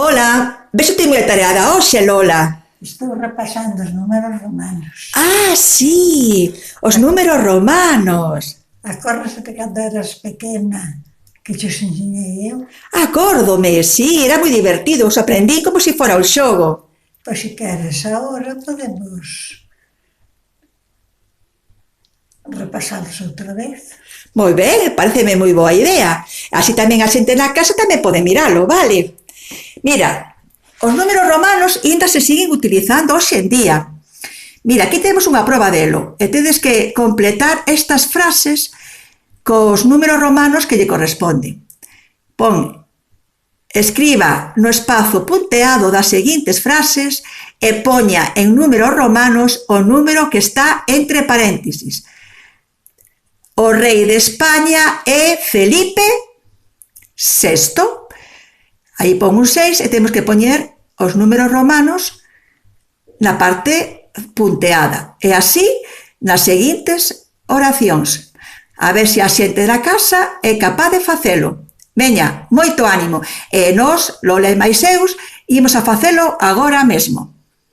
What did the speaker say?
Ola, vexo ti moi atareada hoxe, Lola. Estou repasando os números romanos. Ah, sí, os números romanos. Acórdase de cando eras pequena que te os ensinei eu? Acórdome, sí, era moi divertido, os aprendí como se fora un xogo. Pois se queres, agora podemos repasalos outra vez. Moi ben, pareceme moi boa idea. Así tamén a xente na casa tamén pode miralo, vale? Mira, os números romanos ainda se siguen utilizando hoxe en día. Mira, aquí temos unha proba delo e tedes que completar estas frases cos números romanos que lle corresponden. Pon, escriba no espazo punteado das seguintes frases e poña en números romanos o número que está entre paréntesis. O rei de España é Felipe VI. Aí pon un 6 e temos que poñer os números romanos na parte punteada. E así nas seguintes oracións. A ver se a xente da casa é capaz de facelo. Veña, moito ánimo. E nós, Lola e máis eu, imos a facelo agora mesmo.